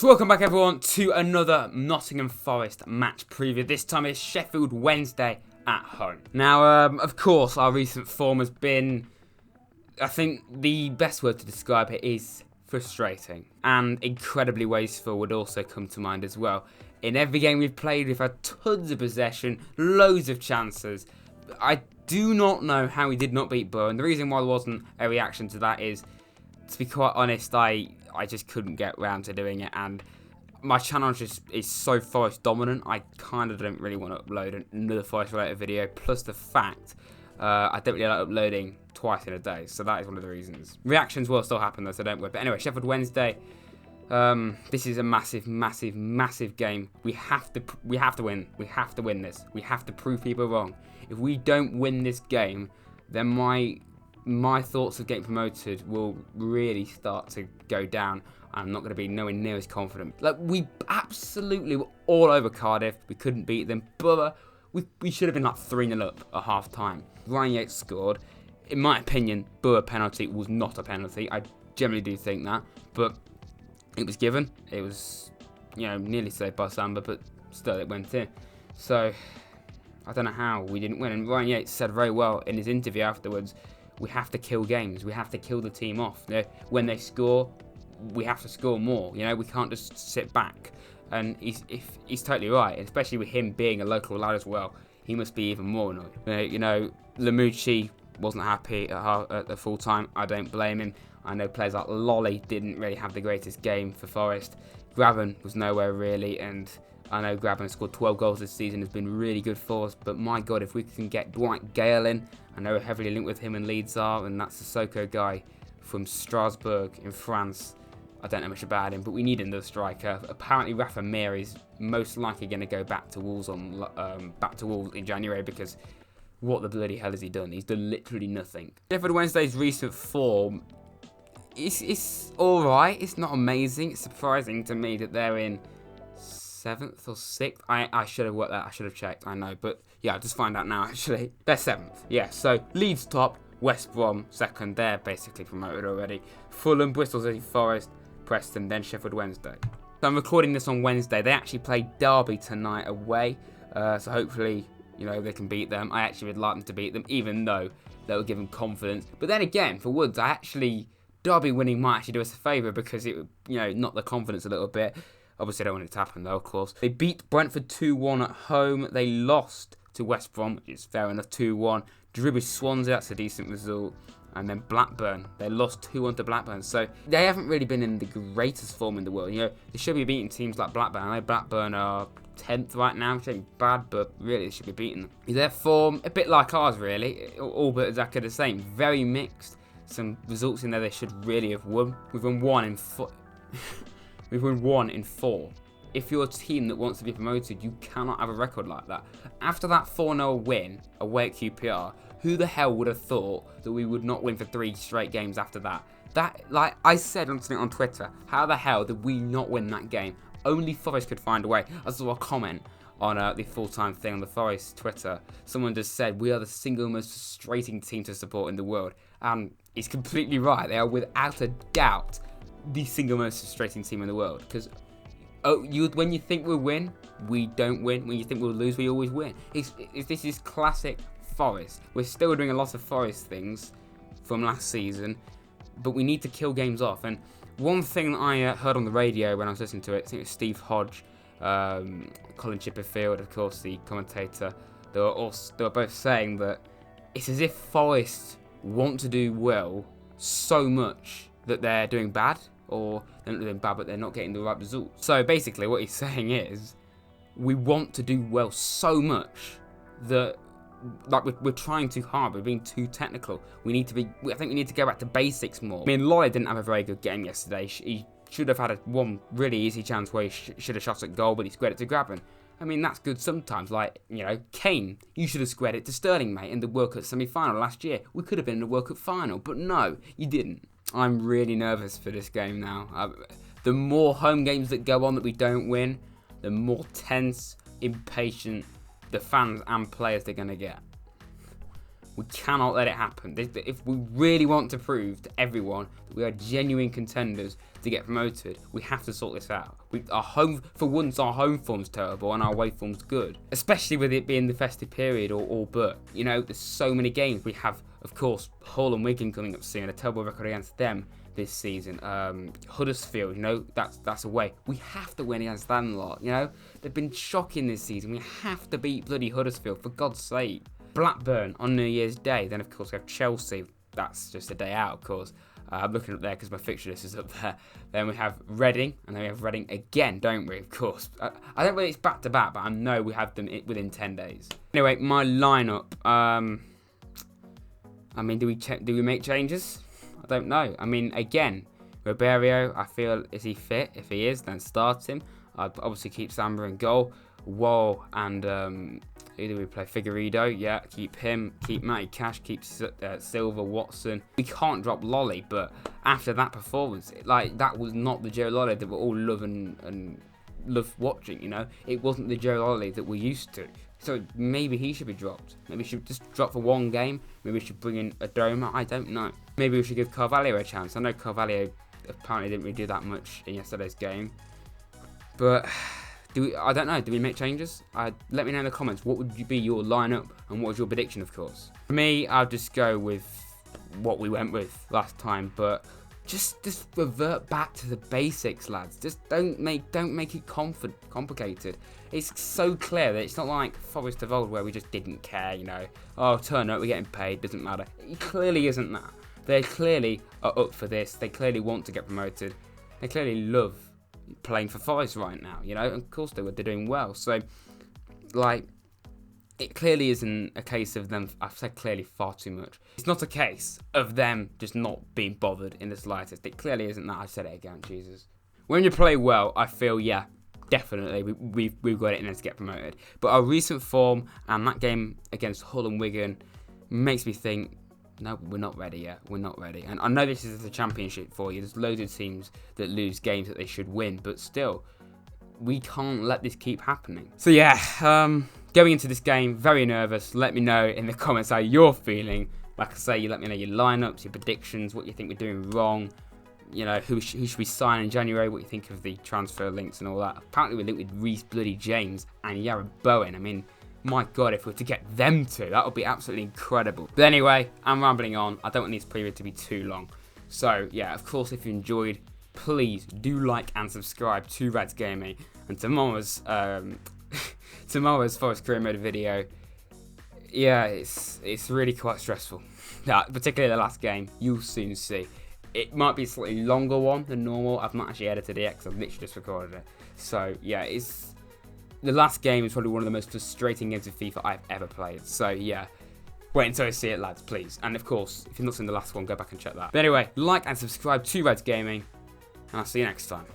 So welcome back everyone to another Nottingham Forest match preview. This time it's Sheffield Wednesday at home. Now, of course, our recent form has been, I think the best word to describe it is frustrating. And incredibly wasteful would also come to mind as well. In every game we've played, we've had tons of possession, loads of chances. I do not know how we did not beat Borough, and the reason why there wasn't a reaction to that is, to be quite honest, I just couldn't get round to doing it, and my channel just is so Forest dominant, I kind of don't really want to upload another Forest related video, plus the fact I don't really like uploading twice in a day, so that is one of the reasons. Reactions will still happen though, so don't worry. But anyway, Sheffield Wednesday, this is a massive game. We have to win. We have to win this. We have to prove people wrong. If we don't win this game, then my thoughts of getting promoted will really start to go down. I'm not going to be nowhere near as confident. Like, we absolutely were all over Cardiff. We couldn't beat them. Borough, we should have been like 3-0 up at half time. Ryan Yates scored. In my opinion, Borough penalty was not a penalty. I generally do think that, but it was given. It was, nearly saved by Samba, but still it went in. So I don't know how we didn't win. And Ryan Yates said very well in his interview afterwards, we have to kill games. We have to kill the team off. When they score, we have to score more. We can't just sit back. And he's totally right, especially with him being a local lad as well. He must be even more annoyed. Lamucci wasn't happy at the full time. I don't blame him. I know players like Lolly didn't really have the greatest game for Forest. Graben was nowhere really, and I know Graben scored 12 goals this season, has been really good for us, but my God, if we can get Dwight Gale in, I know we're heavily linked with him and Leeds are, and that's the Soko guy from Strasbourg in France. I don't know much about him, but we need another striker. Apparently Rafa Mir is most likely going to go back to Wolves in January, because what the bloody hell has he done? He's done literally nothing. Sheffield Wednesday's recent form, it's alright, it's not amazing. It's surprising to me that they're in 7th or 6th. I should have worked that. I should have checked. I know, but yeah, I'll just find out now. Actually, they're 7th. Yeah. So Leeds top, West Brom second. They're basically promoted already. Fulham, Bristol City, Forest, Preston, then Sheffield Wednesday. So I'm recording this on Wednesday. They actually play Derby tonight away. So hopefully, they can beat them. I actually would like them to beat them, even though that will give them confidence. But then again, for Woods, Derby winning might actually do us a favour, because it would, knock the confidence a little bit. Obviously, I don't want it to happen, though, of course. They beat Brentford 2-1 at home. They lost to West Brom, which is fair enough, 2-1. Drew Swansea, that's a decent result. And then Blackburn, they lost 2-1 to Blackburn. So they haven't really been in the greatest form in the world. They should be beating teams like Blackburn. I know Blackburn are 10th right now, which ain't bad, but really they should be beating them. Their form, a bit like ours, really, all but exactly the same. Very mixed. Some results in there they should really have won. We've won 1 in 4. We've won 1 in 4. If you're a team that wants to be promoted, you cannot have a record like that. After that 4-0 win away at QPR, who the hell would have thought that we would not win for 3 straight games after that? Like I said on something on Twitter, how the hell did we not win that game? Only Forest could find a way. I saw a comment on the full-time thing on the Forest Twitter. Someone just said, we are the single most frustrating team to support in the world. And it's completely right. They are without a doubt the single most frustrating team in the world, because when you think we'll win, we don't win. When you think we'll lose, we always win. This is classic Forest. We're still doing a lot of Forest things from last season, but we need to kill games off. And one thing that I heard on the radio when I was listening to it, I think it was Steve Hodge, Colin Chipperfield, of course, the commentator, they were both saying that it's as if Forest want to do well so much that they're doing bad, or they're not doing bad but they're not getting the right results. So basically what he's saying is, we want to do well so much that we're trying too hard, we're being too technical. I think we need to go back to basics more. I mean, Lloyd didn't have a very good game yesterday. He should have had one really easy chance where he should have shot at goal, but he squared it to Graben. I mean, that's good sometimes. Like, Kane, you should have squared it to Sterling, mate, in the World Cup semi-final last year. We could have been in the World Cup final, but no, you didn't. I'm really nervous for this game now. The more home games that go on that we don't win, the more tense, impatient the fans and players they're going to get. We cannot let it happen. If we really want to prove to everyone that we are genuine contenders to get promoted, we have to sort this out. Our home form's terrible and our away form's good, especially with it being the festive period or all but. You know, there's so many games. We have, of course, Hull and Wigan coming up soon. A terrible record against them this season. Huddersfield, you know, that's away. We have to win against them lot. You know, they've been shocking this season. We have to beat bloody Huddersfield, for God's sake. Blackburn on New Year's Day. Then, of course, we have Chelsea. That's just a day out, of course. I'm looking up there because my fixture list is up there. Then we have Reading, and then we have Reading again, don't we? Of course. I don't believe it's back to back, but I know we have them within 10 days. Anyway, my lineup. I mean, do we make changes? I don't know. I mean, again, Ribeiro, I feel, is he fit? If he is, then start him. I'd obviously keep Samba in goal. Wall and who do we play? Figueiredo, yeah, keep him. Keep Matty Cash, keep Silva, Watson. We can't drop Lolly, but after that performance, that was not the Joe Lolly that we all love and love watching, you know? It wasn't the Joe Lolly that we're used to. So maybe he should be dropped. Maybe we should just drop for one game. Maybe we should bring in Adoma. I don't know. Maybe we should give Carvalho a chance. I know Carvalho apparently didn't really do that much in yesterday's game. But I don't know. Do we make changes? Let me know in the comments. What would be your lineup and what was your prediction, of course? For me, I'll just go with what we went with last time. But just revert back to the basics, lads. Just don't make it complicated. It's so clear that it's not like Forest of old where we just didn't care, you know. Oh, turn up, we're getting paid, doesn't matter. It clearly isn't that. They clearly are up for this. They clearly want to get promoted. They clearly love playing for Forest right now, you know. And of course they were. They're doing well. So, it clearly isn't a case of them. I've said clearly far too much. It's not a case of them just not being bothered in the slightest. It clearly isn't that. I said it again, Jesus. When you play well, I feel, yeah, definitely we've got it in us to get promoted. But our recent form and that game against Hull and Wigan makes me think, no, we're not ready yet. We're not ready. And I know this is the championship for you. There's loads of teams that lose games that they should win, but still, we can't let this keep happening. So yeah, going into this game, very nervous. Let me know in the comments how you're feeling. Like I say, you let me know your lineups, your predictions, what you think we're doing wrong. You know, who should we sign in January, what you think of the transfer links and all that. Apparently we're linked with Reece bloody James and Yarra Bowen. I mean, my God, if we were to get them two, that would be absolutely incredible. But anyway, I'm rambling on. I don't want this preview to be too long. So yeah, of course, if you enjoyed, please do like and subscribe to Reds Gaming. And tomorrow's Forest Career Mode video, yeah, it's really quite stressful. Yeah, particularly the last game. You'll soon see. It might be a slightly longer one than normal. I've not actually edited it because I've literally just recorded it. So yeah, the last game is probably one of the most frustrating games of FIFA I've ever played. So yeah, wait until I see it, lads, please. And of course, if you've not seen the last one, go back and check that. But anyway, like and subscribe to Reds Gaming, and I'll see you next time.